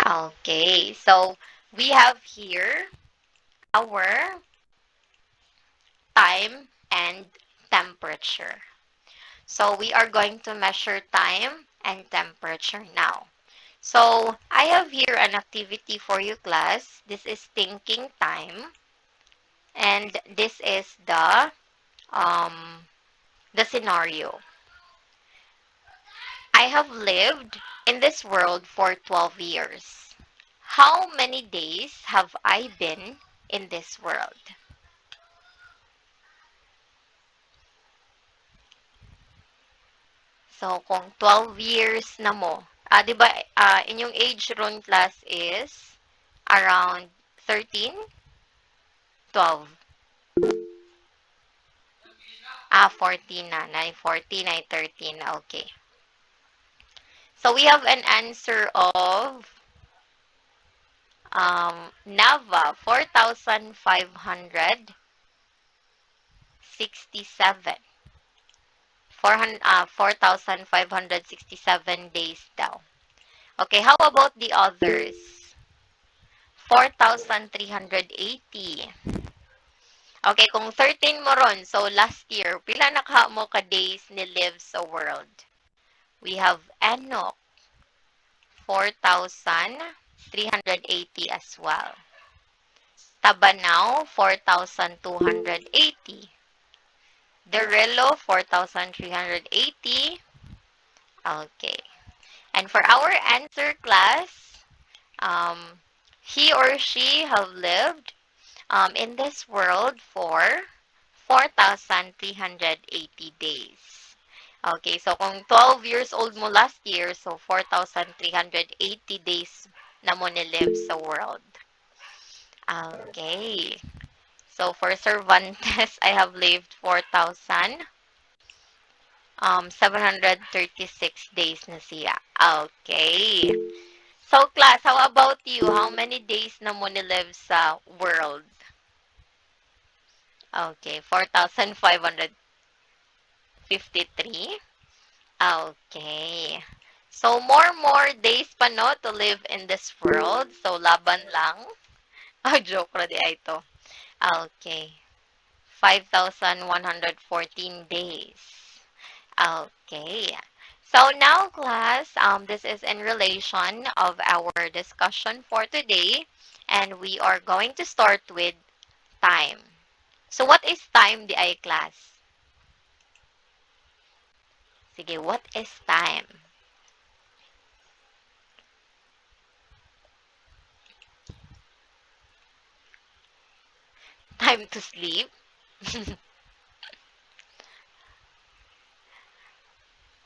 Okay, so we have here our time and temperature. So we are going to measure time and temperature now. So I have here an activity for you, class. This is thinking time, and this is the scenario. I have lived in this world for 12 years. How many days have I been in this world? So, kung 12 years na mo, di ba, inyong age ron class is around 13, 12. 14 na. 14 ay 13. Okay. So, we have an answer of Nava, 4,567. 4,567 days daw. Okay, how about the others? 4,380. Okay, kung 13 mo ron, so last year, pila nakaha mo ka days ni live sa world? We have Enoch, 4,380 as well. Tabanaw, 4,280. Derelo, 4,380. Okay. And for our answer class, um, he or she have lived in this world for 4,380 days. Okay, so kung 12 years old mo last year, so 4,380 days na mo nilive sa world. Okay. So for Cervantes, I have lived 4,736 days na siya. Okay. So class, how about you? How many days na mo nilive sa world? Okay, 4,553. Okay. So, more days pa no to live in this world. So, laban lang. Oh, joke ra di ay ito. Okay. 5,114 days. Okay. So, now, class, this is in relation of our discussion for today. And we are going to start with time. So, what is time, di ay, class? Sige, what is time? Time to sleep?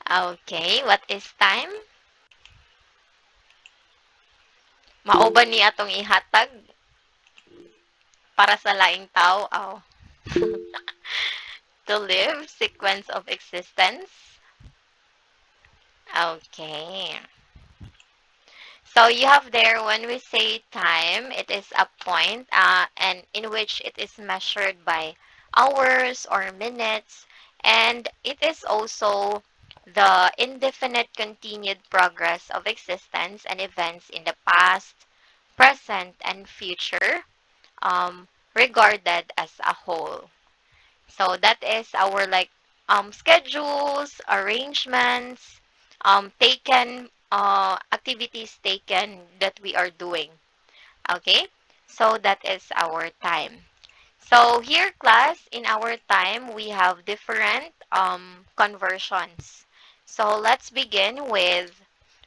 Okay, what is time? Mauban ni atong ihatag para sa laing tao. Oh. To live, sequence of existence. Okay. So you have there, when we say time, it is a point and in which it is measured by hours or minutes, and it is also the indefinite continued progress of existence and events in the past, present, and future, regarded as a whole. So that is our like schedules, arrangements, taken activities taken that we are doing. Okay? So that is our time. So here class, in our time, we have different conversions. So let's begin with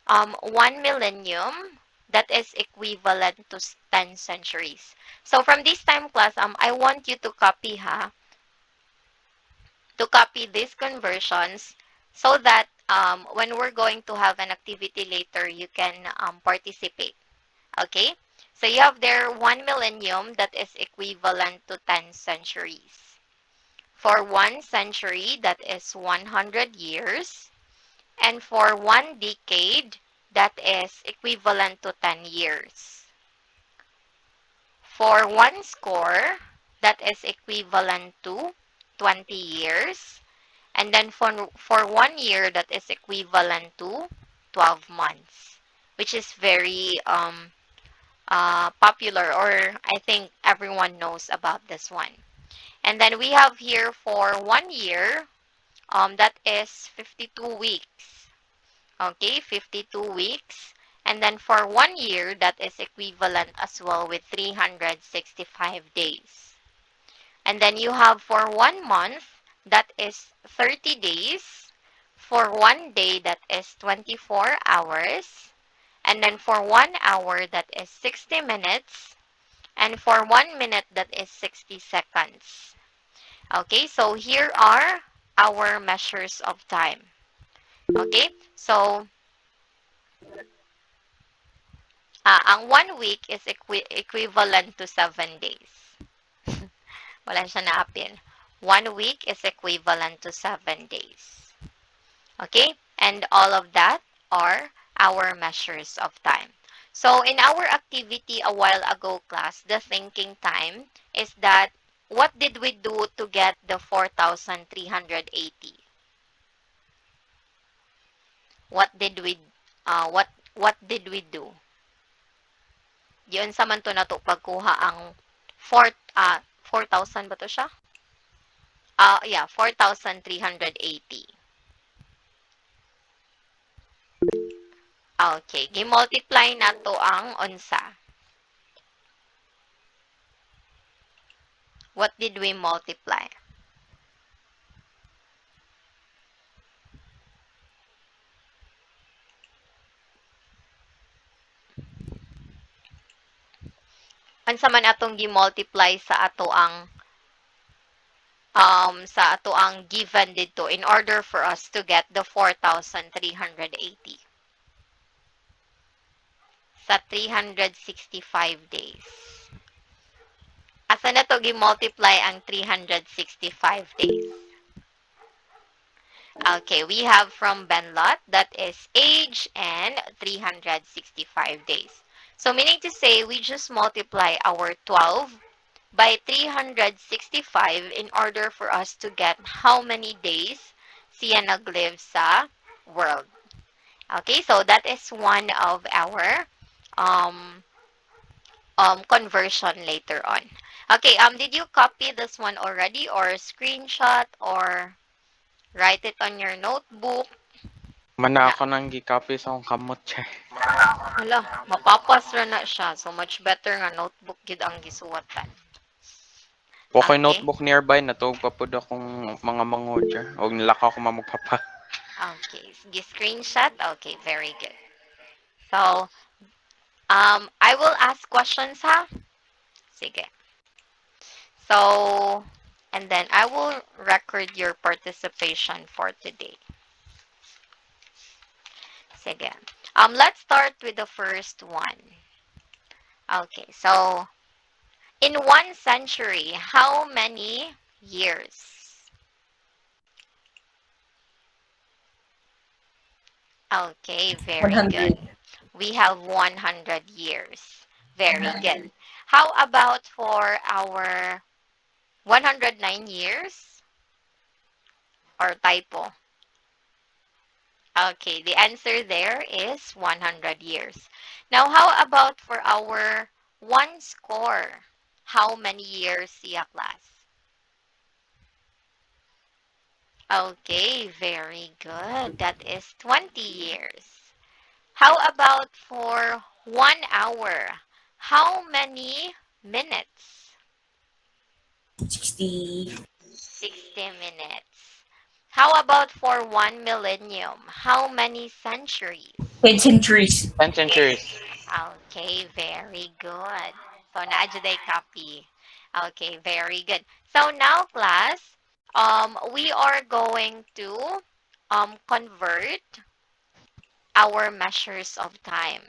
1 millennium, that is equivalent to 10 centuries. So from this time class, I want you to copy to copy these conversions so that when we're going to have an activity later, you can participate. Okay? So you have there 1 millennium, that is equivalent to 10 centuries. For 1 century, that is 100 years. And for 1 decade, that is equivalent to 10 years. For 1 score, that is equivalent to 20 years. And then for 1 year, that is equivalent to 12 months. which is very popular, or I think everyone knows about this one. And then we have here for 1 year, that is 52 weeks. Okay, 52 weeks. And then for 1 year, that is equivalent as well with 365 days. And then you have for 1 month, that is 30 days. For 1 day, that is 24 hours. And then for 1 hour, that is 60 minutes. And for 1 minute, that is 60 seconds. Okay, so here are our measures of time. Okay, so ang 1 week is equivalent to 7 days. Wala siya naapin. 1 week is equivalent to 7 days. Okay? And all of that are our measures of time. So in our activity a while ago, class, the thinking time is that what did we do to get the 4,380? What did we what did we do? Yun sa man to na to pagkuha ang 4,000 ba to siya? Yeah, 4,380. Okay, gi-multiply na to ang unsa. What did we multiply? Unsa man atong gi-multiply sa ato ang given dito in order for us to get the 4,380 sa 365 days. Asa na to gi-multiply ang 365 days? Okay, we have from Benlot, that is age and 365 days. So meaning to say, we just multiply our 12 by 365 in order for us to get how many days siya naglive sa world. Okay, so that is one of our um, conversion later on. Okay, did you copy this one already or screenshot or write it on your notebook? Mana Na, ako nang gi-copy sa akong kamot siya. hala, mapapas ra na siya. So much better nga notebook gid ang gisuwatan. Pokoy Okay? notebook nearby, natuog pa pud akong mga mangod siya. Og nilakaw ko mamugpapa. Okay. Sige, screenshot. Okay, very good. So, I will ask questions, ha? Sige. So, and then I will record your participation for today. Sige. Let's start with the first one. Okay, so in 1 century, how many years? Okay, very good. 100. We have 100 years. Very good. How about for our 109 years? Or typo? Okay, the answer there is 100 years. Now, how about for our one score? How many years siya, class? Okay, very good. That is 20 years. How about for 1 hour? How many minutes? 60. 60 minutes. How about for 1 millennium? How many centuries? 10 centuries. 10 centuries. Okay, very good. So, na-adjuday copy. Okay, very good. So, now, class, we are going to convert our measures of time.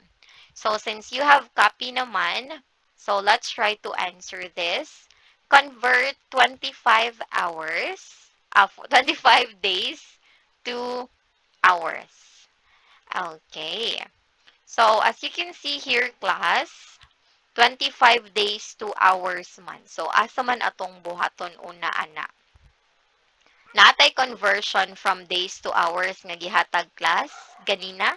So, since you have copy naman, so let's try to answer this. Convert 25 hours, 25 days to hours. Okay. So, as you can see here, class, 25 days to hours man. So, asa man atong buhaton una, ana? Natay conversion from days to hours nga gihatag, class ganina?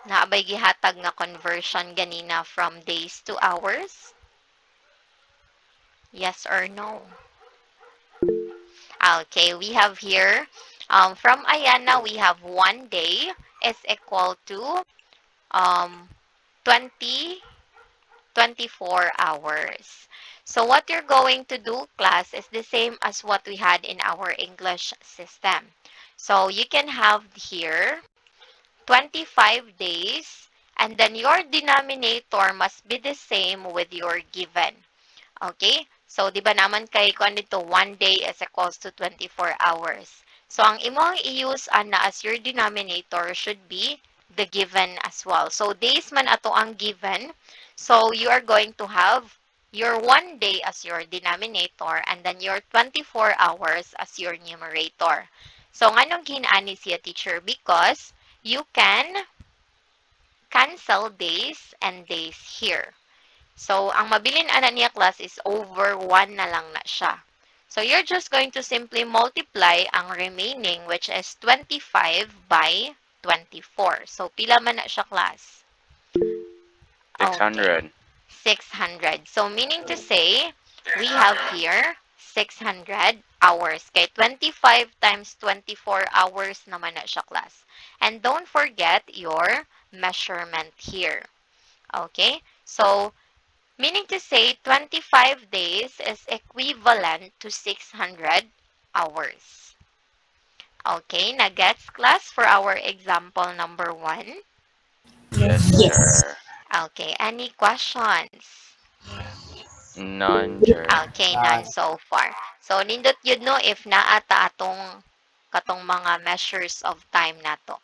Naabay gihatag nga conversion ganina from days to hours? Yes or no? Okay, we have here, from Ayana, we have 1 day is equal to um, 20 24 hours. So what you're going to do, class, is the same as what we had in our English system. So you can have here 25 days, and then your denominator must be the same with your given. Okay? So, di ba naman kay kung dito, 1 day is equals to 24 hours. So, ang imong i-use na as your denominator should be the given as well. So, days man ato ang given. So, you are going to have your 1 day as your denominator and then your 24 hours as your numerator. So, nganong ginaani siya, teacher? Because you can cancel days and days here. So, ang mabilin ana niya class is over 1 na lang na siya. So, you're just going to simply multiply ang remaining, which is 25 by 24. So, pila man na siya class? Okay, 600. 600. So, meaning to say, we have here 600 hours. Kay 25 times 24 hours naman na siya class. And don't forget your measurement here. Okay? So, meaning to say 25 days is equivalent to 600 hours. Okay, na-gets class for our example number 1? Yes, Yes. sir. Okay, any questions? None, sir. Okay, none so far. So, nindot yun no if naata atong katong mga measures of time nato.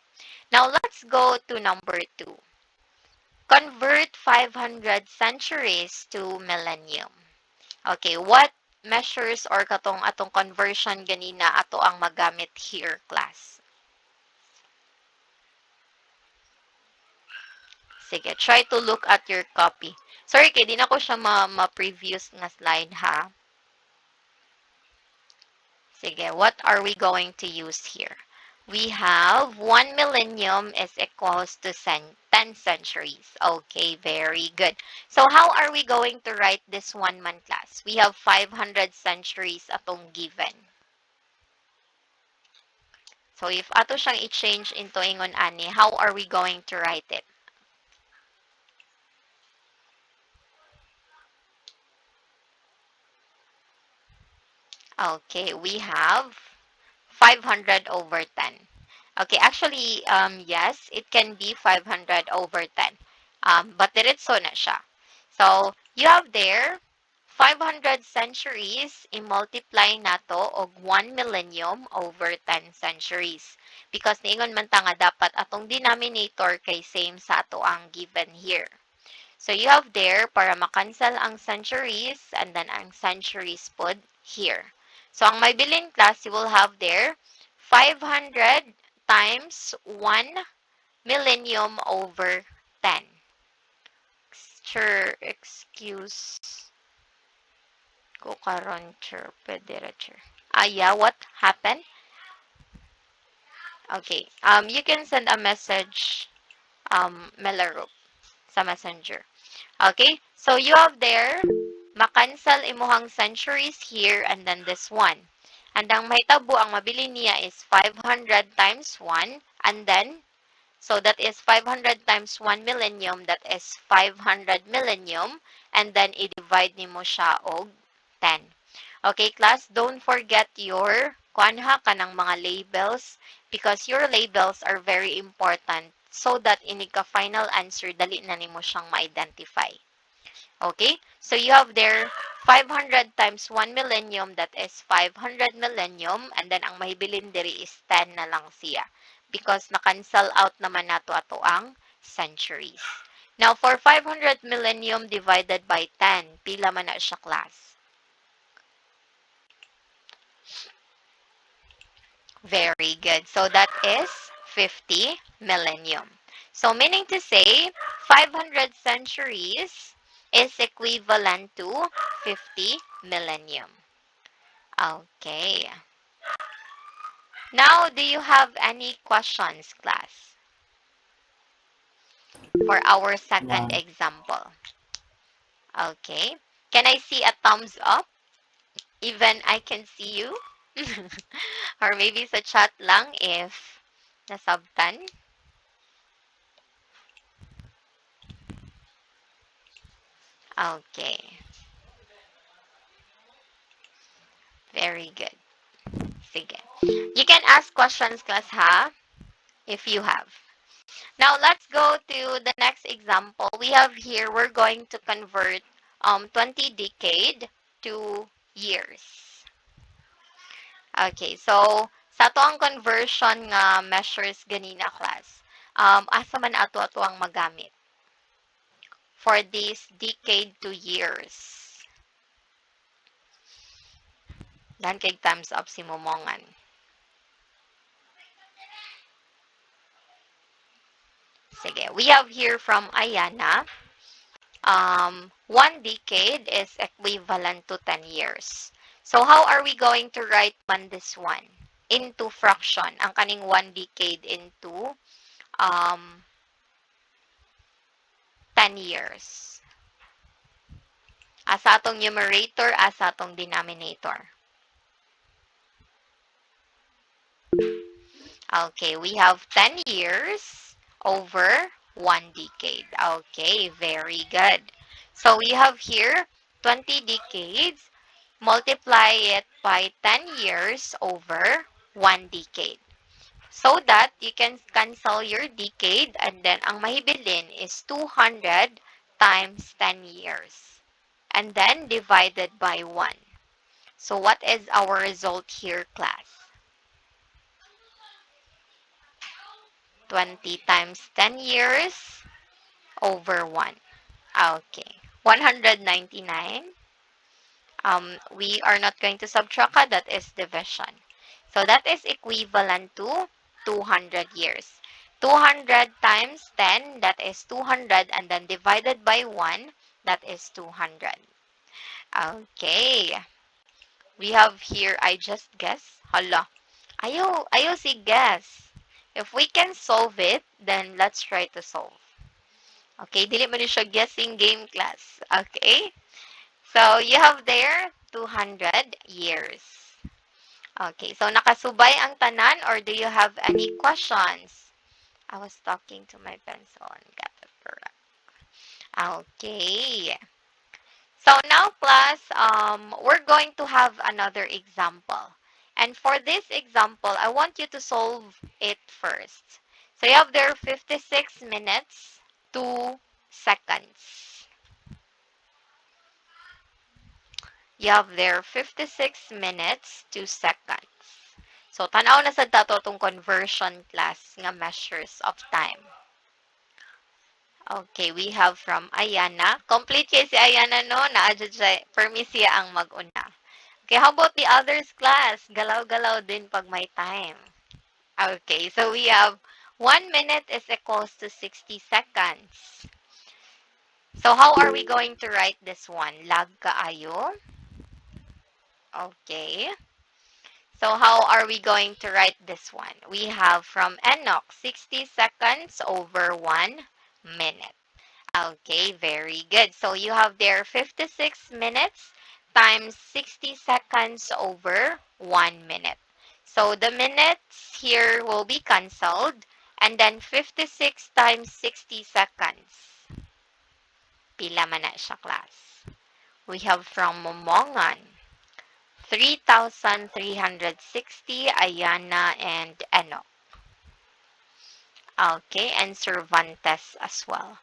Now, let's go to number 2. Convert 500 centuries to millennium. Okay, what measures or katong atong conversion ganina ato ang magamit here, class? Sige, try to look at your copy. Sorry, kay di na ko siya ma-previous nga slide, ha? Sige, what are we going to use here? We have 1 millennium is equals to 10 centuries. Okay, very good. So how are we going to write this one man, class? We have 500 centuries atong given. So if ato siyang i-change into ingon ani, how are we going to write it? Okay, we have 500 over 10. Okay, actually, yes, it can be 500 over 10. But diretso na siya. So, you have there 500 centuries, i-multiply nato og 1 millennium over 10 centuries. Because niingon man ta nga dapat atong denominator kay same sa ato ang given here. So you have there, para makancel ang centuries, and then ang centuries pod here. So ang may bilin class, you will have there 500 times 1 millennium over 10. Sure, excuse ko karon, sure, pwede ra, sure. Yeah, what happened? Okay, you can send a message, Melarup, sa messenger. Okay, so you have there, makancel imuhang centuries here and then this one. And ang mahitabo, ang mabili niya is 500 times 1 and then, so that is 500 times 1 millennium, that is 500 millennium, and then i-divide nimo siya og 10. Okay, class, don't forget your kuanha kanang mga labels because your labels are very important so that inig ka final answer, dali na nimo siyang ma-identify. Okay, so you have there 500 times 1 millennium, that is 500 millennium, and then ang mahibilin diri is 10 na lang siya because na-cancel out naman nato ato ang centuries. Now, for 500 millennium divided by 10, pila man na siya, class? Very good. So that is 50 millennium. So meaning to say, 500 centuries is equivalent to 50 millennium. Okay. Now, do you have any questions, class? for our second example. Okay. Can I see a thumbs up? Even I can see you? Or maybe sa chat lang if nasabtan. Okay. Very good. Sige. You can ask questions, class, ha? If you have. Now, let's go to the next example. We have here, we're going to convert 20 decade to years. Okay, so sa to ang conversion nga measures ganina, class. Asa man ato ang magamit for this decade to years. Dan kay thumbs up si Momongan. Sige, we have here from Ayana. 1 decade is equivalent to 10 years. So how are we going to write man this one? Into fraction. Ang kaning 1 decade into 10 years. Asa atong numerator, asa atong denominator. Okay, we have 10 years over 1 decade. Okay, very good. So we have here 20 decades. Multiply it by 10 years over 1 decade. So that you can cancel your decade and then ang mahibilin is 200 times 10 years. And then divided by 1. So what is our result here, class? 20 times 10 years over 1. Okay. 199. We are not going to subtract, that is division. So that is equivalent to 200 years. 200 times 10, that is 200, and then divided by 1, that is 200. Okay. We have here, I just guess. Hala. Ayaw si guess. If we can solve it, then let's try to solve. Okay, dili mo siya guessing game, class. Okay? So, you have there 200 years. Okay, so nakasubay ang tanan or do you have any questions? I was talking to my pencil and got it correct. Okay. So now, class, we're going to have another example. And for this example, I want you to solve it first. So you have there 56 minutes, 2 seconds. You have there 56 minutes, 2 seconds. So, tanaw na sa dato itong conversion class nga measures of time. Okay, we have from Ayana. Complete kay si Ayana, no? Na-adjust siya, permis siya ang mag-una. Okay, how about the others class? Galaw-galaw din pag may time. Okay, so we have 1 minute is equals to 60 seconds. So, how are we going to write this one? Lag kaayo? Okay. So how are we going to write this one? We have from Enoch, 60 seconds over 1 minute. Okay, very good. So you have there 56 minutes times 60 seconds over 1 minute. So the minutes here will be canceled and then 56 times 60 seconds. Pila man na siya, class. We have from Momongan, 3,360, Ayana, and Enoch. Okay, and Cervantes as well.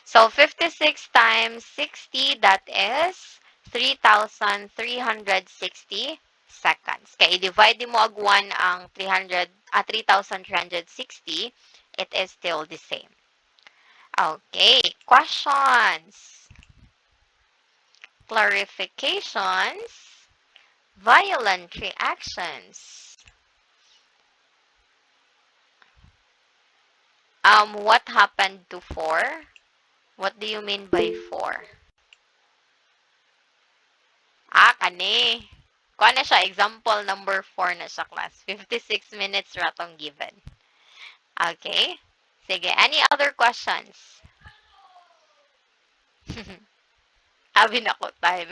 So, 56 times 60, that is 3,360 seconds. Kaya i-divide mo agwan ang 3,360, it is still the same. Okay, questions? Clarifications? Violent reactions. What happened to 4? What do you mean by 4? Kani. Kuha na siya, example number 4 na siya, class. 56 minutes ratong given. Okay? Sige, any other questions? Abi na ko time.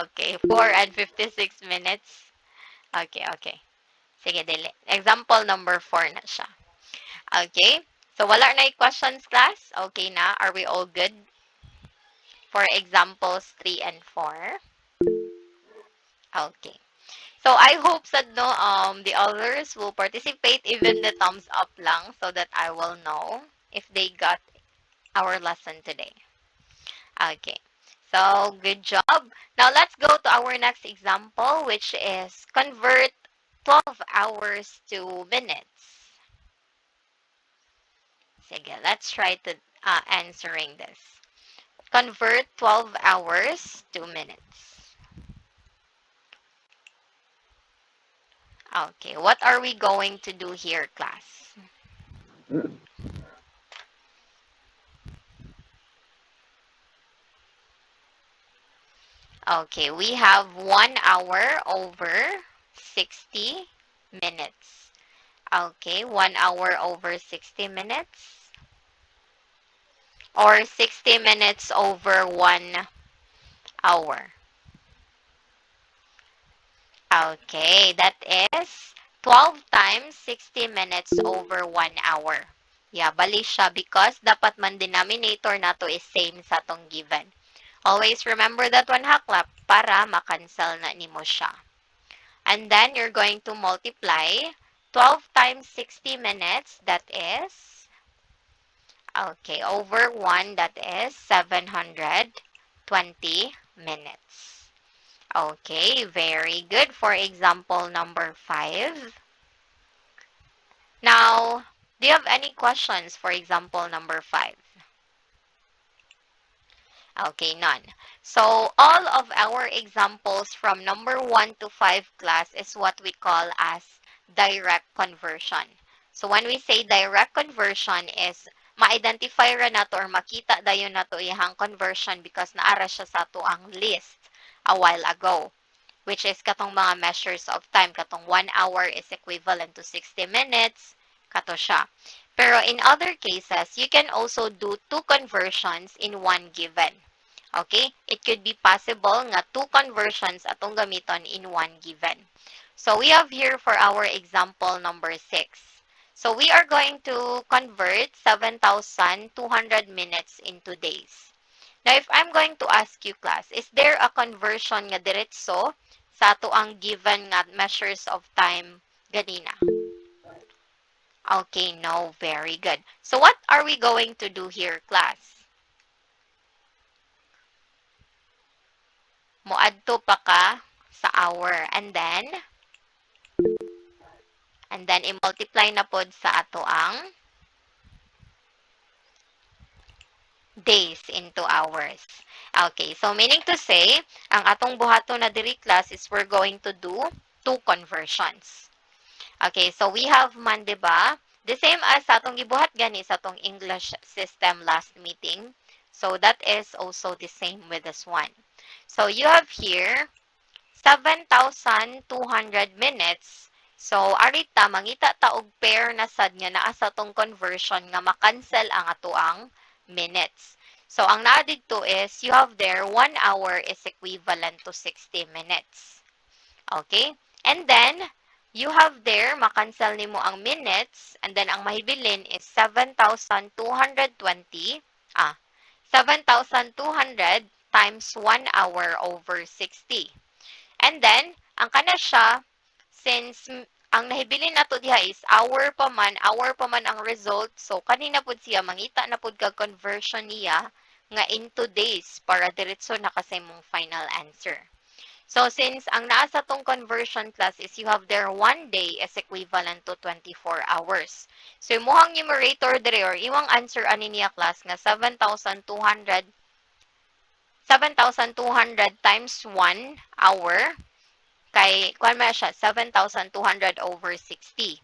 Okay. 4 and 56 minutes. Okay, okay. Sige, dili. Example number 4 na siya. Okay? So, wala na yung questions, class? Okay na? Are we all good for examples 3 and 4? Okay. So, I hope that no, the others will participate, even the thumbs up lang, so that I will know if they got our lesson today. Okay. So, good job. Now, let's go to our next example, which is convert 12 hours to minutes. Sige, let's try to answering this. Convert 12 hours to minutes. Okay, what are we going to do here, class? Okay, we have 1 hour over 60 minutes. Okay, 1 hour over 60 minutes. Or 60 minutes over 1 hour. Okay, that is 12 times 60 minutes over 1 hour. Yeah, bali siya because dapat man denominator nato is same sa tong given. Always remember that one haklap para makancel na nimo siya. And then you're going to multiply 12 times 60 minutes, that is, okay, over 1, that is 720 minutes. Okay, very good. For example number 5. Now, do you have any questions for example number 5? Okay, none. So, all of our examples from number 1 to 5 class is what we call as direct conversion. So, when we say direct conversion is ma-identify ra nato or makita dayon nato ihang conversion because naara siya sa ato ang list a while ago, which is katong mga measures of time. Katong 1 hour is equivalent to 60 minutes. Kato siya. Pero in other cases, you can also do 2 conversions in one given. Okay? It could be possible nga 2 conversions atong gamiton in one given. So we have here for our example number 6. So we are going to convert 7,200 minutes into days. Now, if I'm going to ask you, class, is there a conversion nga diretso sa ato ang given nga measures of time ganina? Okay, no, very good. So what are we going to do here, class? Moadto pa ka sa hour and then i-multiply na pod sa ato ang days into hours. Okay, so meaning to say, ang atong buhato na diri, class, is we're going to do 2 conversions. Okay, so we have man, diba? The same as sa atong gibuhat gani sa atong English system last meeting. So that is also the same with this one. So you have here 7,200 minutes. So arita mangita ta og pair na sad nga naa sa atong conversion nga makancel ang ato ang minutes. So ang naa didto is you have there 1 hour is equivalent to 60 minutes. Okay? And then you have there, makancel nimo ang minutes, and then ang mahibilin is 7,220, 7,200 times 1 hour over 60. And then, ang kana siya, since ang nahibilin nato diha is hour pa man ang result, so kanina pud siya, mangita na pud kag conversion niya nga into days para diretso na kasi mong final answer. So, since ang naa sa tong conversion, class, is you have there 1 day is equivalent to 24 hours. So, imuhang numerator dire or imong answer ani niya, class, nga 7,200 times 1 hour kay kuan man siya 7,200 over 60.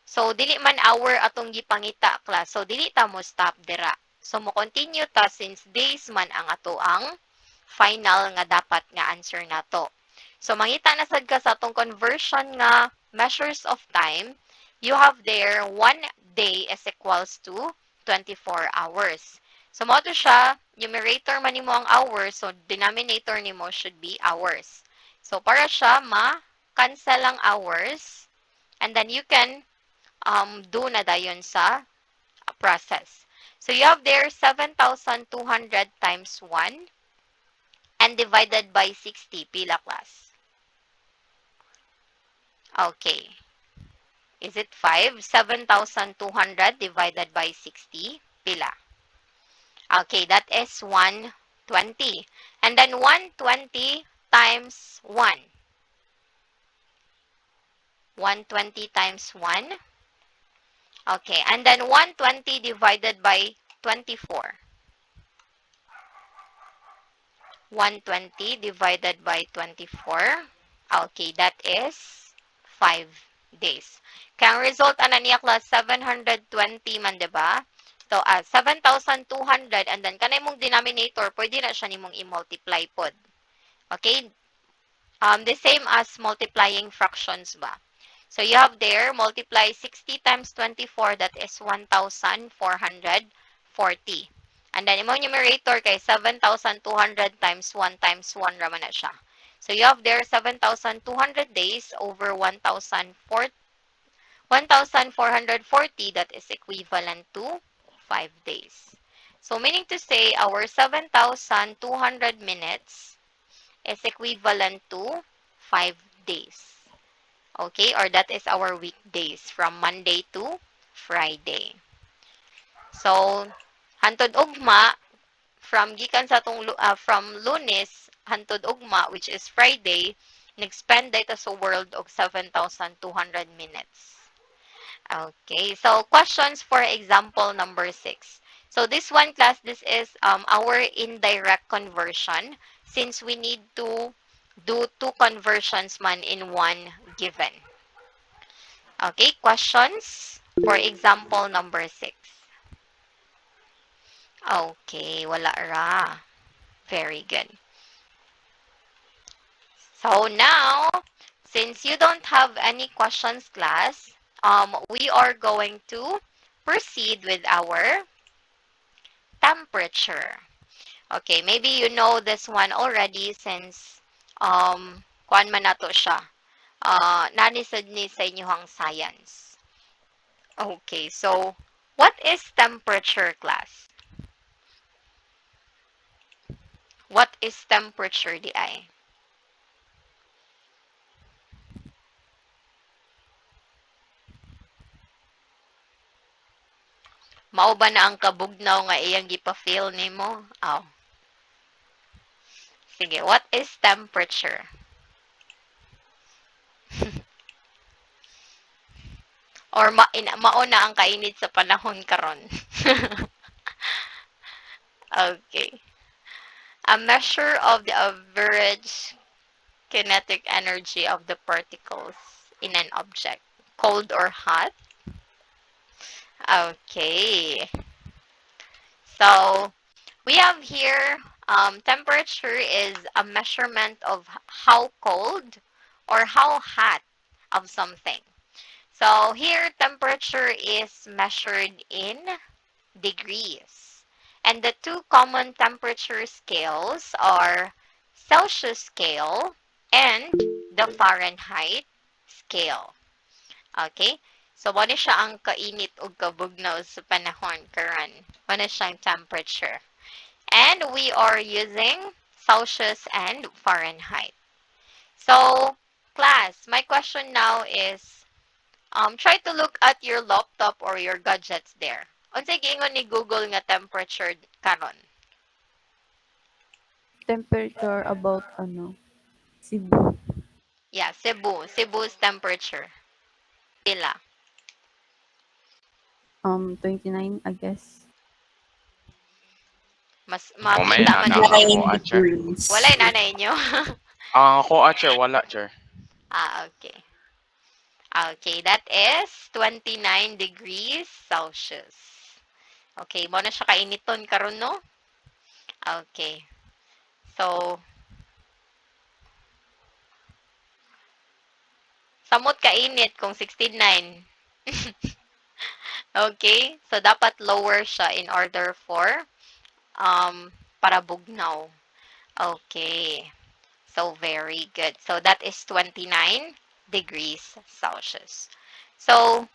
So, dili man hour atong gipangita, class. So, dili ta mo stop dira. So, mo continue ta since days man ang ato ang final nga dapat nga answer nato. So, mangita na sad ka sa atong conversion nga measures of time, you have there 1 day is equals to 24 hours. So, mo to siya, numerator man nimo ang hours, so denominator nimo should be hours. So, para siya ma-cancel ang hours, and then you can do na dayon sa process. So, you have there 7,200 times 1 and divided by 60. Pila class? Okay. Is it 5? 7,200 divided by 60. Pila? Okay, that is 120. And then 120 times 1. 120 times 1. Okay, and then 120 divided by 24. 120 divided by 24. Okay, that is 5 days. Kaya ang result, ano niya class, 720 man, diba? So, 7,200 and then kanay mong denominator, pwede na siya nimong i-multiply pod. Okay? The same as multiplying fractions ba? So, you have there, multiply 60 times 24, that is 1,440. And then, imong numerator kay 7,200 times 1 times 1 raman na siya. So, you have there 7,200 days over 1,440, that is equivalent to 5 days. So, meaning to say, our 7,200 minutes is equivalent to 5 days. Okay? Or that is our weekdays from Monday to Friday. So, hantod ugma, from gikan sa from Lunes hantod ugma, which is Friday, nag-spend data sa world og 7,200 minutes. Okay, so questions for example number 6. So this one class, this is our indirect conversion since we need to do 2 conversions man in one given. Okay, questions for example number 6. Okay, wala ra. Very good. So now, since you don't have any questions class, we are going to proceed with our temperature. Okay, maybe you know this one already since kuan man nato siya. Nanisod ni sa inyong science. Okay, so what is temperature class? What is temperature di ay? Mao ba na ang kabugnaw nga iyang gipa-feel nimo? Oh. Sige, what is temperature? Or mauna ang kainit sa panahon karon. Okay. A measure of the average kinetic energy of the particles in an object. Cold or hot? Okay. So, we have here temperature is a measurement of how cold or how hot of something. So, here temperature is measured in degrees. And the 2 common temperature scales are Celsius scale and the Fahrenheit scale. Okay? So, wala siya ang kainit o kabugnaw sa panahon karon. Wala siyang temperature. And we are using Celsius and Fahrenheit. So, class, my question now is, try to look at your laptop or your gadgets there. Unsay giingon ni Google nga temperature karon? Temperature about Cebu. Yeah, Cebu. Cebu's temperature. Pila? 29, I guess. Mas May makita man nana ninyo. ako, 9 Acher. degrees. Wala yung nanay nyo. Ako, Acher, wala, Acher. Okay. Okay, that is 29 degrees Celsius. Okay, mo na siya kainiton karon no? Okay. So, samot kainit kung 69. Okay? So, dapat lower siya in order for para bugnaw. Okay. So, very good. So, that is 29 degrees Celsius. So,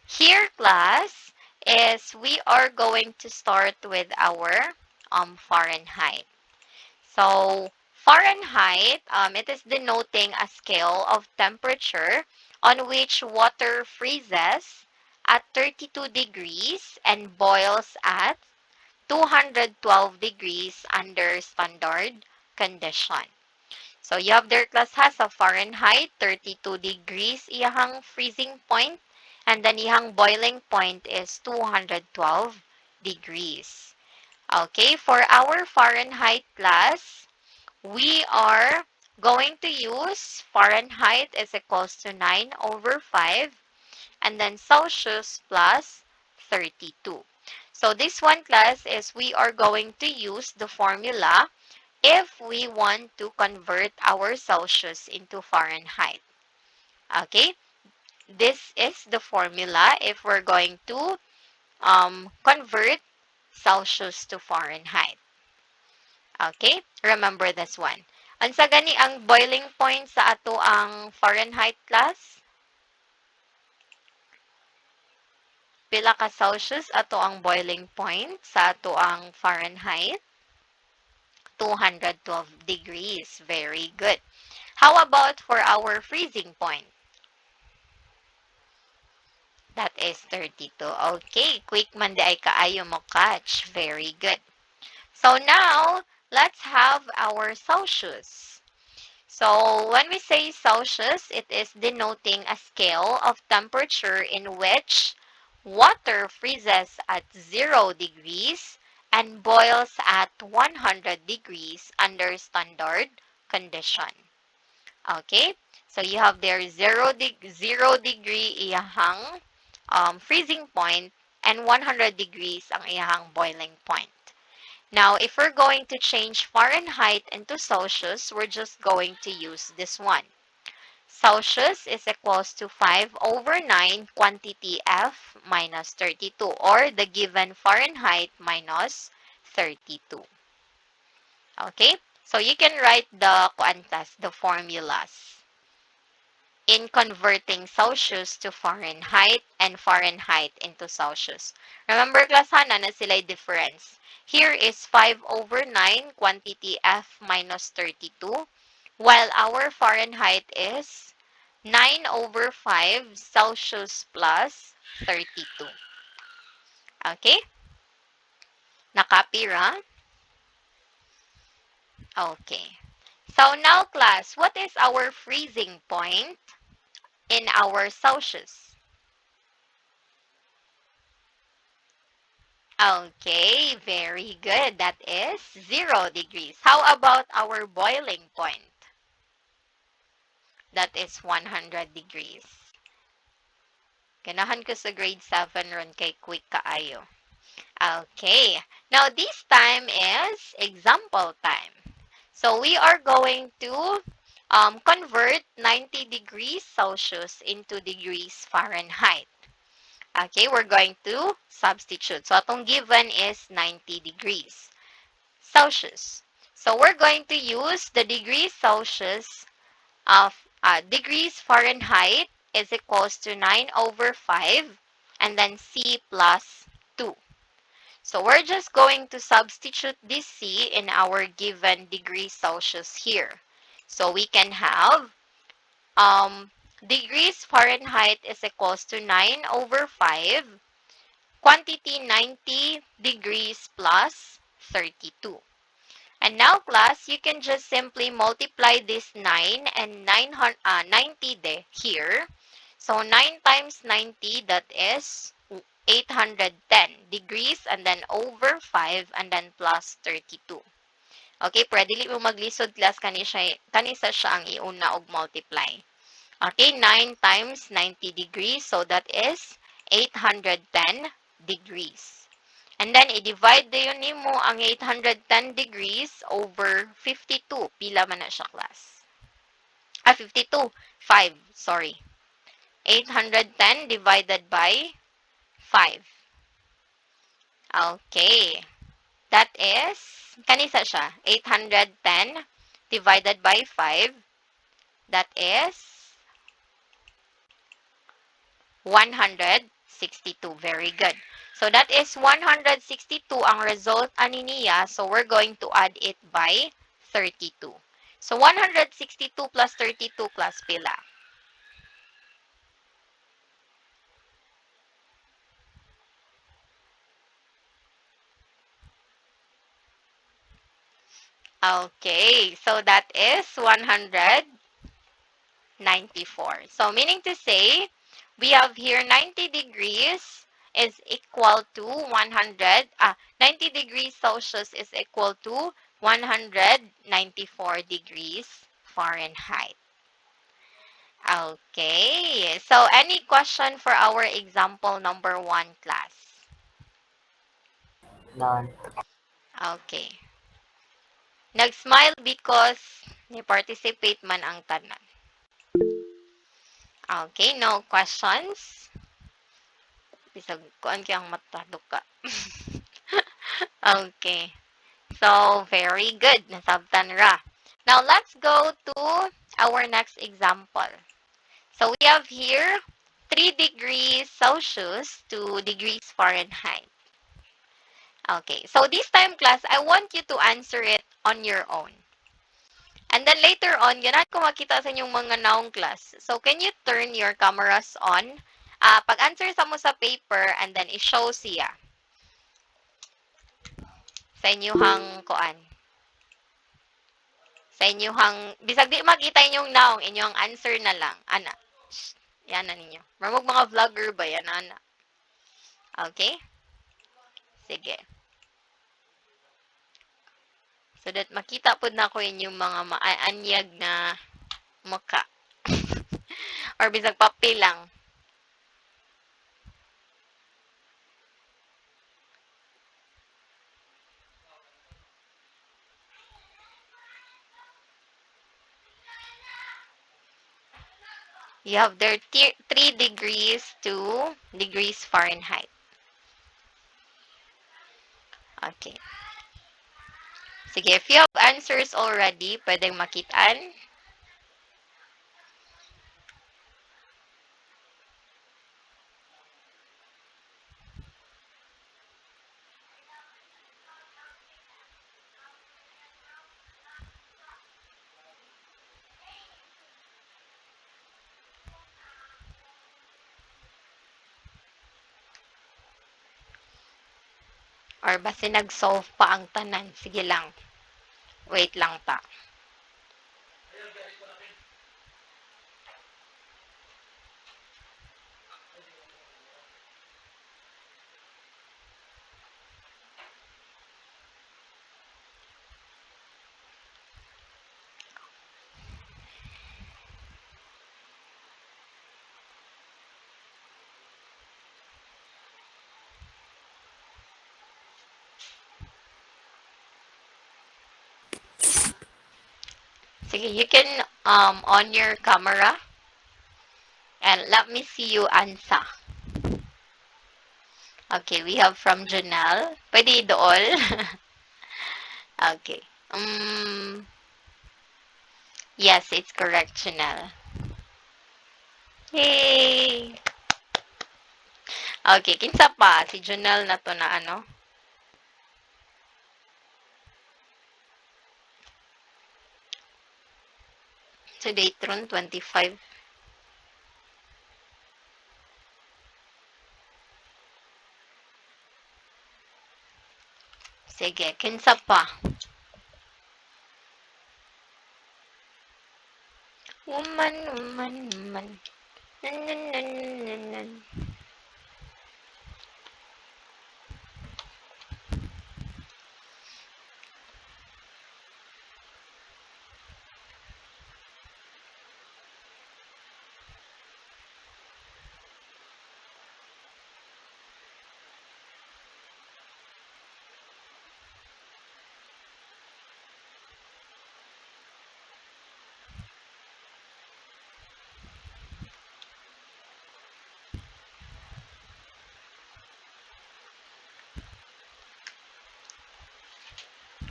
here, class, is we are going to start with our Fahrenheit. So, Fahrenheit, it is denoting a scale of temperature on which water freezes at 32 degrees and boils at 212 degrees under standard condition. So, you have their class has a Fahrenheit, 32 degrees iyahang freezing point, and then iyahang boiling point is 212 degrees. Okay, for our Fahrenheit class, we are going to use Fahrenheit is equals to 9 over 5, and then Celsius plus 32. So this one, class, is we are going to use the formula if we want to convert our Celsius into Fahrenheit. Okay, this is the formula if we're going to convert Celsius to Fahrenheit. Okay, remember this one. Unsa gani ang boiling point sa ato ang Fahrenheit, class? Pila ka Celsius ato ang boiling point sa ato ang Fahrenheit? 212 degrees. Very good. How about for our freezing point? That is 32. Okay, quick man di ay kaayo mo catch. Very good. So now, let's have our Celsius. So when we say Celsius, it is denoting a scale of temperature in which water freezes at 0 degrees and boils at 100 degrees under standard condition. Okay? So you have there 0 degree iyahang freezing point and 100 degrees ang iyahang boiling point. Now, if we're going to change Fahrenheit into Celsius, we're just going to use this one. Celsius is equals to 5 over 9 quantity F minus 32, or the given Fahrenheit minus 32. Okay? So, you can write the quantas, the formulas, in converting Celsius to Fahrenheit and Fahrenheit into Celsius. Remember, class, hana na sila'y difference. Here is 5 over 9 quantity F minus 32, while our Fahrenheit is 9 over 5 Celsius plus 32. Okay? Nakopy ra? Okay. So now, class, what is our freezing point in our Celsius? Okay, very good. That is 0 degrees. How about our boiling point? That is 100 degrees. Ganahan ko sa grade 7 ron kay quick kaayo. Okay. Now, this time is example time. So, we are going to convert 90 degrees Celsius into degrees Fahrenheit. Okay, we're going to substitute. So, atong given is 90 degrees Celsius. So, we're going to use the degrees Celsius of degrees Fahrenheit is equals to 9 over 5 and then C plus 2. So, we're just going to substitute this C in our given degrees Celsius here. So, we can have degrees Fahrenheit is equals to 9 over 5, quantity 90 degrees plus 32. And now, class, you can just simply multiply this 9 and 90 here. So, 9 times 90, that is 810 degrees, and then over 5, and then plus 32. Okay, pwede li mo maglisod, class, kanisa siya ang iuna og multiply. Okay, 9 times 90 degrees, so that is 810 degrees. And then, i-divide yun mo ang 810 degrees over 52. Pila man na siya, class? 52. 5, sorry. 810 divided by 5. Okay. That is, kanisa siya, 810 divided by 5. That is 162. Very good. So that is 162 ang result ani niya. So we're going to add it by 32. So 162 plus 32 plus pila. Okay, so that is 194. So meaning to say, we have here 90 degrees is equal to 90 degrees Celsius is equal to 194 degrees Fahrenheit. Okay, so any question for our example number 1 class? None. Okay. Nag-smile because ni-participate man ang tanan. Okay, no questions? Bisag kuan kayang matadok ka. Okay. So, very good. Nasabtan ra. Now, let's go to our next example. So, we have here 3 degrees Celsius to degrees Fahrenheit. Okay. So, this time, class, I want you to answer it on your own. And then later on, ganun ko makita sa inyong mga naong class. So, can you turn your cameras on? Pag-answer sa mo sa paper and then i-show siya sa inyong kuan. Sa inyong, bisag di makita inyong naong, inyong answer na lang. Ana. Shh, yan na ninyo. Marmog mga vlogger ba yan, ana? Okay? Sige. So that makita po na ko inyong mga maanyag na muka. Or bisag papel lang. You have there 3 degrees to degrees Fahrenheit. Okay. Sige, if you have answers already, pwedeng makitaan. Or basi nag-solve pa ang tanan. Sige lang. Wait lang ta. Sige, you can on your camera and let me see you answer. Okay, we have from Janelle. Pwede dool. Okay. Yes, it's correct, Janelle. Yay! Okay, kinsa pa? Si Janelle na to na ano? So, Datron 25. Sige, kinsa pa? Woman, woman, woman. Nan, nan, nan, nan, nan.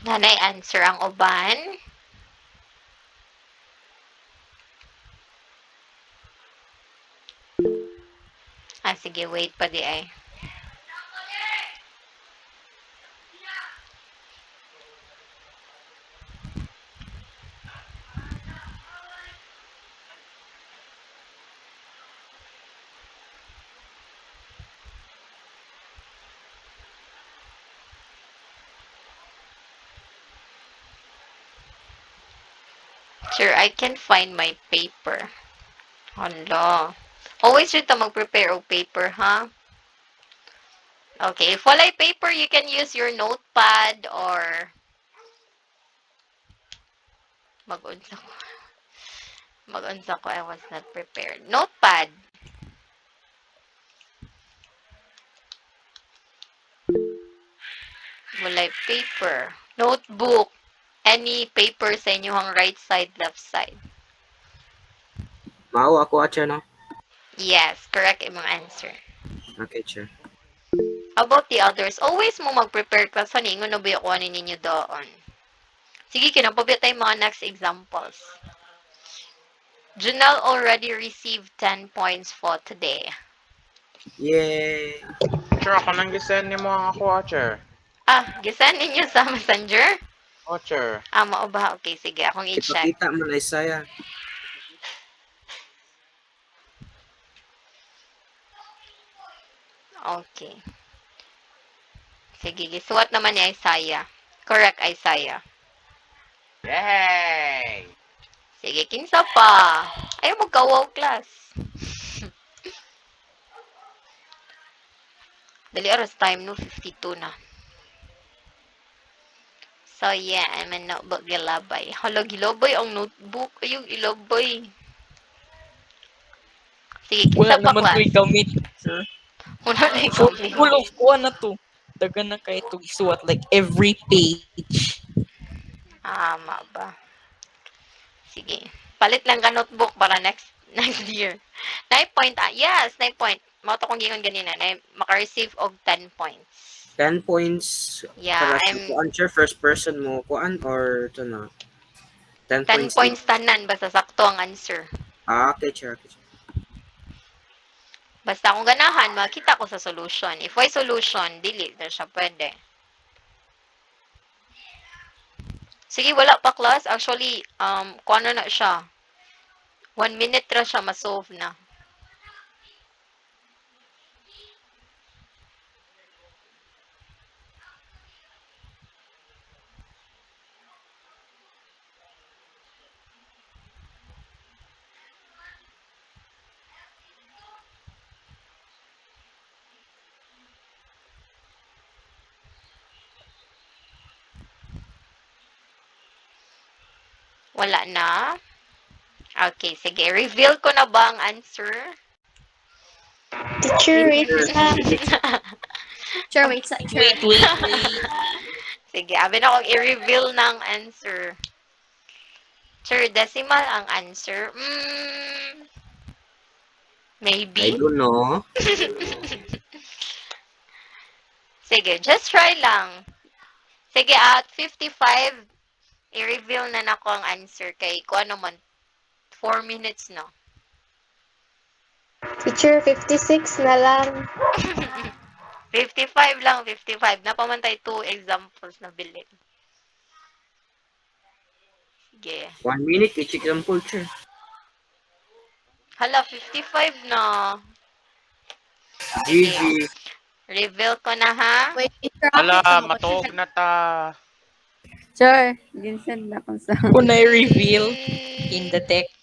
Nanay answer ang uban. Sige, wait pa di ay. Sure, I can find my paper. Hala. Always yun ta mag-prepare og paper, ha? Okay, if walay paper, you can use your notepad or mag-unsa ko. Mag-unsa ko, I was not prepared. Notepad. Walay paper. Notebook. Any paper sa inyong right side, left side. Mao ako atya no. Yes, correct imong answer. Okay, sure. How about the others? Always mo mag-prepare ka sa ningon na ba yung kuhanin ninyo doon. Sige, kinapabit tayo mga next examples. Junel already received 10 points for today. Yay! Sure, ako nang gisend ni mo ang ako, Acher. Gisan ninyo sa messenger? Acher. Mao ba? Okay, sige. Akong i-check. Ipakita mo na Isaiah. Okay. Sige, gisuwat naman ni Isaiah. Correct, Isaiah. Yay! Sige, kinsa pa. Ayaw magkawaw class. Dali oras time no, 52 na. So, yeah, I'm a notebook gilabay. Hala, gilabay ang notebook. Ayong ilabay. Sige, Wala kinsa pa naman class? to gamit, sir. Wala na yung gamit. Full of kuha na to. Dagan na kay to isuwat like every page. Ama ba? Sige. Palit lang ka notebook para next year. 9 point. Yes, 9 point. Mauto kong gingon ganina. Maka-receive og 10 points. 10 points Yeah, para sa I'm kuan sure first person mo kuan or ito na. 10 10 points. points tanan. Basta sakto ang answer. Okay, sure. Okay, sure. Basta kung ganahan, makita ko sa solution. If may solution, dili na siya pwede. Sige, wala pa class. Actually, kung ano na siya. 1 minute ra siya ma-solve na. Wala na? Okay, sige. Reveal ko na ba ang answer? Teacher, wait lang. Teacher, wait sa Wait. Sige, abi na akong i-reveal ng answer. Sir, decimal ang answer. I Maybe? don't know. Sige, just try lang. Sige, at 55, i-reveal na nako ang answer kay kung ano man. 4 minutes na. Teacher, 56 na lang. 55 lang, 55. Napamantay 2 examples na bilin. Sige. 1 minute, i-check lang po, sure. Hala, 55 na. GG. Reveal ko na ha. Wait, teacher, Hala, ako. matuog na ta. Sure, ginsend na ko sa... Kung na-reveal in the text.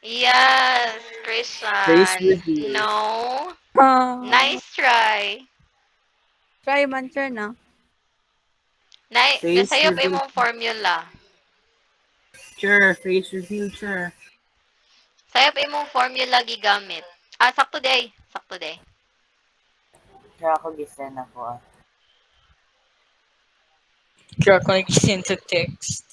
Yes, Face Christian. reveal. No. Nice try. Try man, sure, no? Face Nasayop reveal. imong formula. Sure, face reveal, sure. Sayop imong formula gigamit. Sakto day. Sakto day. Sure ako gisend ako. Kaya ako nag-send sa text.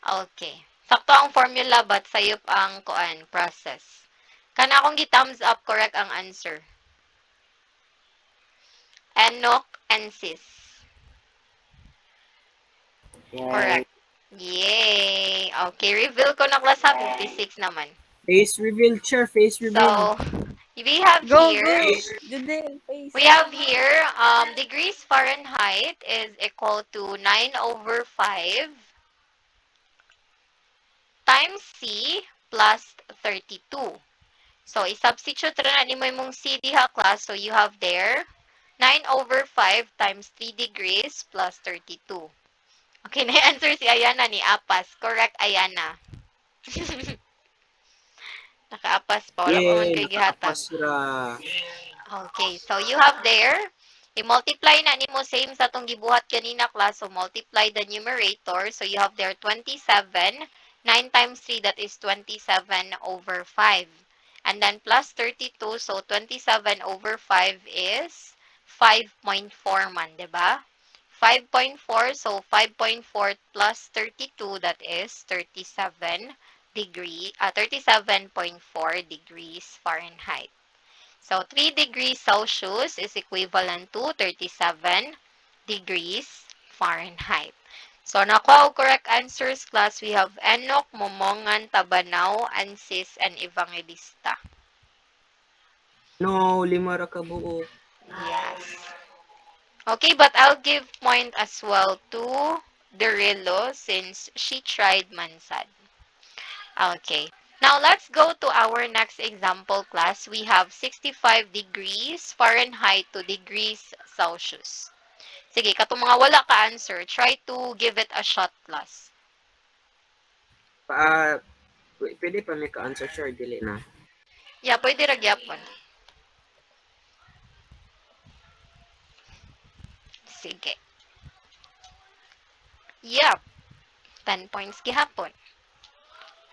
Okay. Sakto ang formula but sayop ang kuan process. Kana akong gi-thumbs up, correct ang answer. Enoch and Sis. Correct. Yay! Okay, reveal ko na class ha. 56 naman. Face reveal, chair. Face reveal. So, we have Go, here, go! Judel, face. we have here, degrees Fahrenheit is equal to 9 over 5 times C plus 32. So, i-substitute rin na mo yung C diha class. So, you have there 9 over 5 times 3 degrees plus 32. Okay, na-answer si Ayana ni Apas. Correct, Ayana. Nakaapas pa. Wala pa man kayo gihatag. Nakapasra. Okay, so you have there, i-multiply na nimo same sa itong gibuhat kanina class. So, multiply the numerator. So, you have there 27. 9 times 3, that is 27 over 5. And then plus 32. So, 27 over 5 is 5.4 man, diba? 5.4. So, 5.4 plus 32, that is 37.4 degrees Fahrenheit. So, 3 degrees Celsius is equivalent to 37 degrees Fahrenheit. So, nakuha og correct answers, class. We have Enoch, Momongan, Tabanaw, Ansis, and Evangelista. No, 5 ra ka buok. Yes. Okay, but I'll give point as well to Derillo since she tried Mansad. Okay. Now, let's go to our next example, class. We have 65 degrees Fahrenheit to degrees Celsius. Sige, katong mga wala ka answer, try to give it a shot, class. Pwede pa may ka-answer, sure, dili na. Yeah, pwede ragyapon. Sige. Yep. 10 points gihapon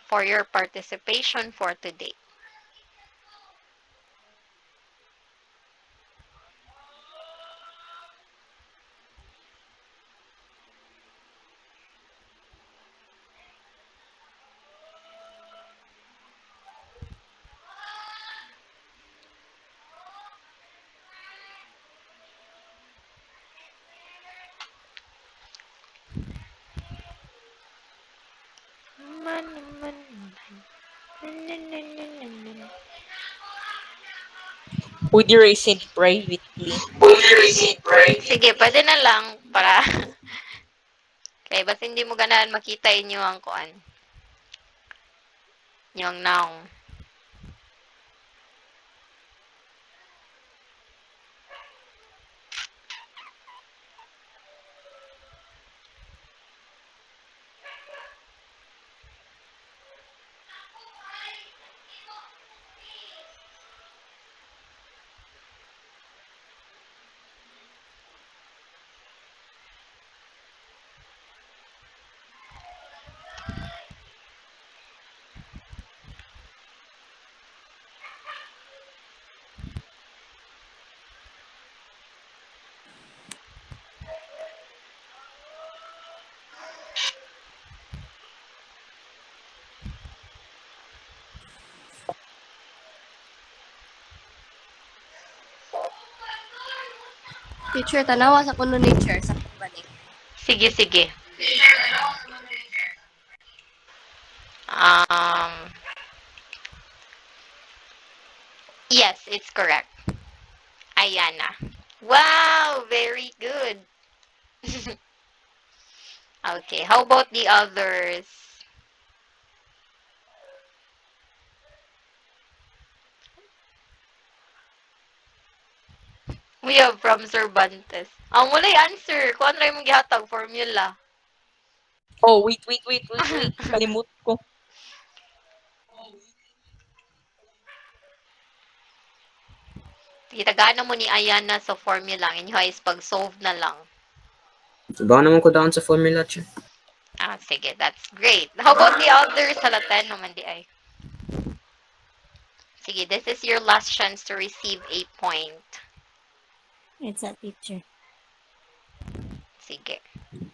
for your participation for today. Would you raise it privately? Sige, pwede na lang para kaya basta hindi mo ganahan makita inyo ang kuan. Yung noun. Teacher, tanawa sa kuno nature sa company. Sige, sige. Um, yes, it's correct. Ayana. Wow, very good. Okay, how about the others? We have from Cervantes. Ang wala yung answer. Kung ano yung gihatag formula. Oh, wait. Kalimut ko. Kitagana mo ni Ayana sa formula. Inyo is pag-solve na lang. Ba naman ko down sa formula, chair. Ah, sige. That's great. How about the others? Sa Latin naman di ay. Sige, this is your last chance to receive a point. It's a teacher. Sige.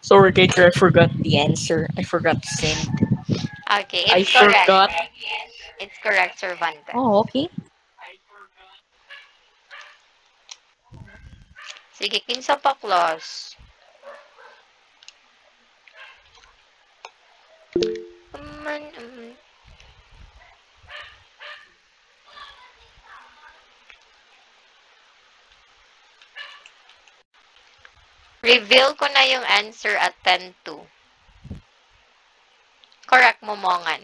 Sorry, teacher, I forgot the answer. I forgot to send. Okay, I it's correct. forgot. It's correct, Cervantes. Oh, okay. Sige, kinsa pa class. Reveal ko na yung answer at 10-2. Correct mo, Mongan.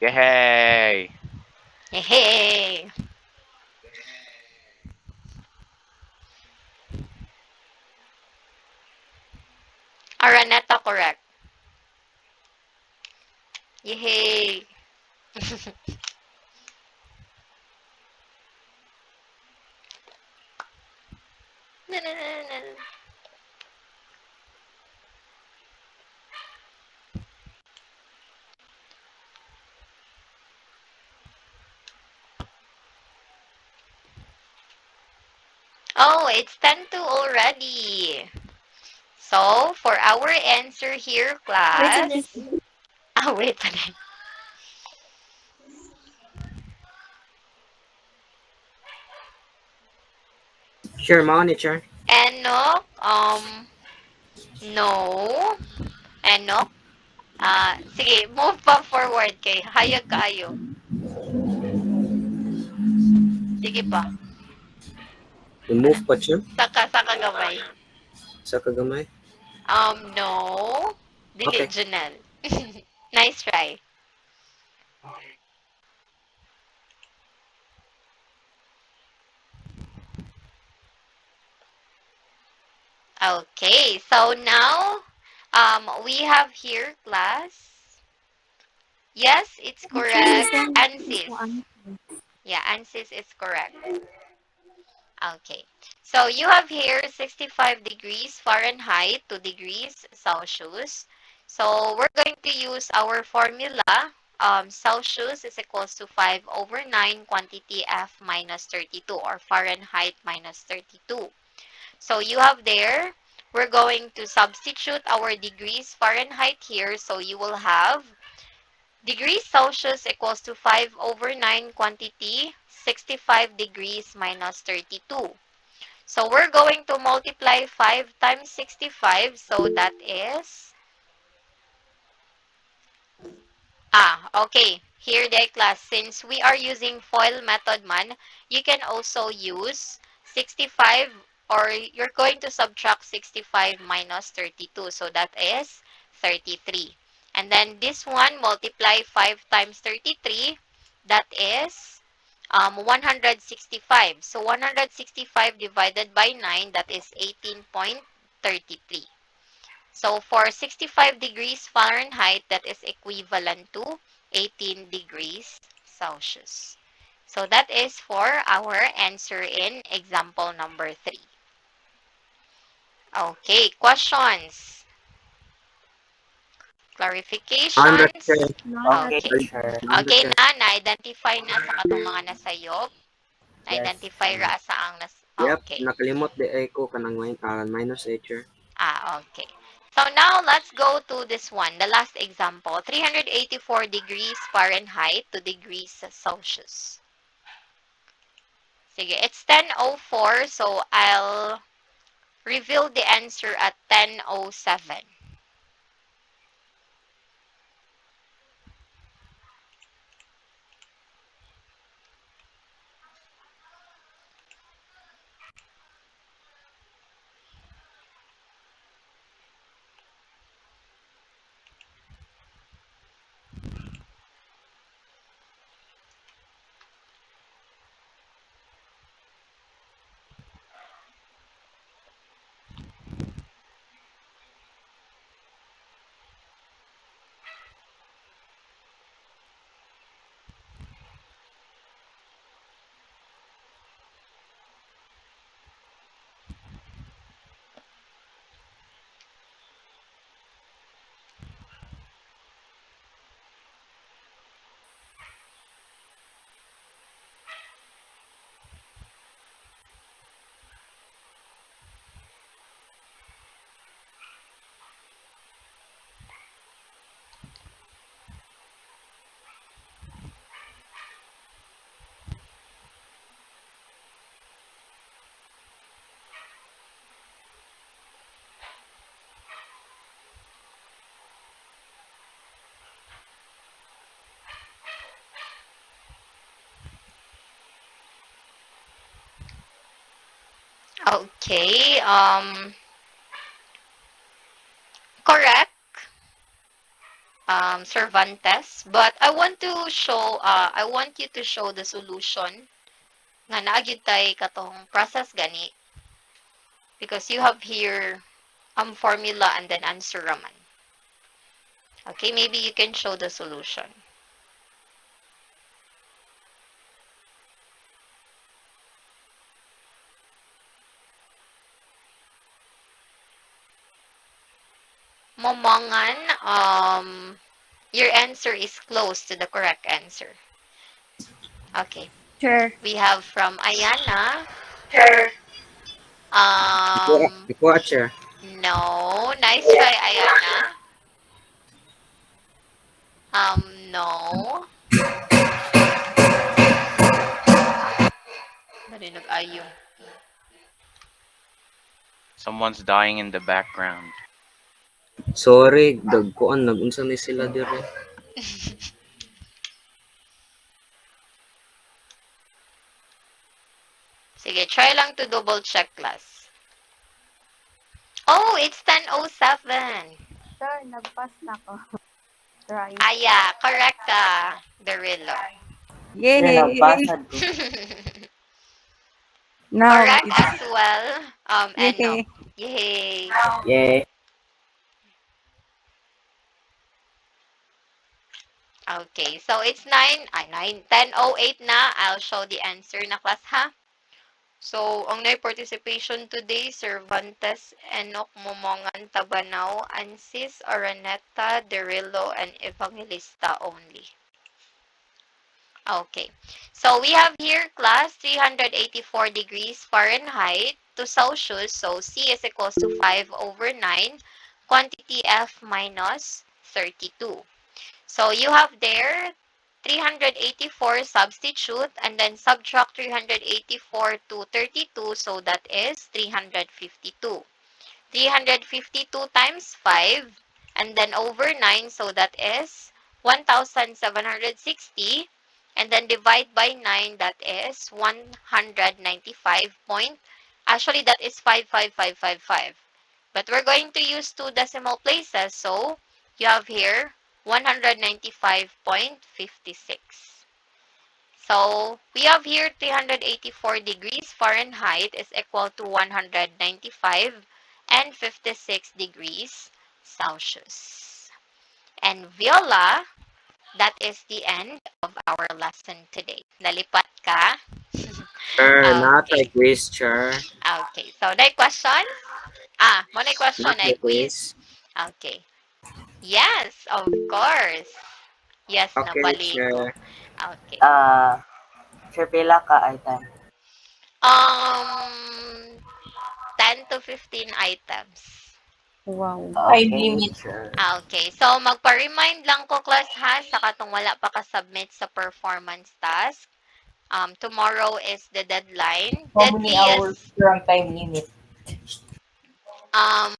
Yay! Yehey! Araneta, correct. Yehey! Oh, it's 10-2 already. So, for our answer here, class... wait pa rin. Sure, monitor. Enoch, no. Enoch, sige, move pa forward kay hayag kaayo. Sige pa. Remove pa siya Saka gamay. sa kagamay. No. Dili, Okay. Janelle. Nice try. Okay, so now, we have here, class. Yes, it's correct. ANSYS. Yeah, ANSYS is correct. Okay. So you have here 65 degrees Fahrenheit to degrees Celsius. So we're going to use our formula. Celsius is equals to 5 over 9 quantity F minus 32 or Fahrenheit minus 32. So you have there, we're going to substitute our degrees Fahrenheit here. So you will have degrees Celsius equals to 5 over 9 quantity, 65 degrees minus 32. So we're going to multiply 5 times 65. So that is... okay. Here, the class, since we are using FOIL method man, you can also use 65 or you're going to subtract 65 minus 32. So that is 33. And then this one, multiply 5 times 33. That is 165. So 165 divided by 9, that is 18.33. So for 65 degrees Fahrenheit, that is equivalent to 18 degrees Celsius. So that is for our answer in example number 3. Okay, questions? Clarifications? Okay, Okay. teacher. Okay na, na-identify na sa katong mga nasayop. Na-identify ra sa ang Yep, okay. nakalimot di ay ko kanang minus teacher. Okay. So now let's go to this one, the last example. 384 degrees Fahrenheit to degrees Celsius. Sige, it's 10:04, so I'll reveal the answer at 10:07. Okay. Correct. Cervantes. But I want to show. I want you to show the solution. Nga naagid tay katong process gani. Because you have here formula and then answer raman. Okay, maybe you can show the solution. Momongan, your answer is close to the correct answer. Okay, Sure. we have from Ayana. Ako, Chair. No. Nice try, Ayana. No. Narinig ayo. Someone's dying in the background. Sorry, dagkuan nagunsa ni sila dire. Sige, try lang to double check class. Oh, it's 10:07. Sir, nag-pass na ko. Try. Aya, correct ka, Berilo. Sir, Yay! nagpasad ko. Now, Correct as well. And no. yay. Yay. Yeah. Okay, so it's 10:08 na. I'll show the answer na class, ha? So, ang participation today, Cervantes, Enoch, Momongan, Tabanao, Ansis, Araneta, Derillo, and Evangelista only. Okay, so we have here class 384 degrees Fahrenheit to Celsius. So, C is equals to 5/9, quantity F minus 32. So you have there 384 substitute and then subtract 384 to 32, so that is 352. 352 times 5 and then over 9, so that is 1,760, and then divide by 9, that is 195 point. Actually, that is 55555. But we're going to use two decimal places, so you have here 195.56. So we have here 384 degrees Fahrenheit is equal to 195 and 56 degrees Celsius. And Viola, that is the end of our lesson today. Nalipat ka? Chair, not Okay. a quiz, Chair. Okay. So, na question? Mo na question Not ay a quiz. Okay. Yes, of course. Yes, Okay, nabalik ko. Chair. Okay. Sir, pila ka item? 10 to 15 items. Wow. Time Okay, limit. sure. Okay. So, magpa-remind lang ko, class, ha, sa katong wala pa ka-submit sa performance task. Tomorrow is the deadline. How many hours per ang time limit?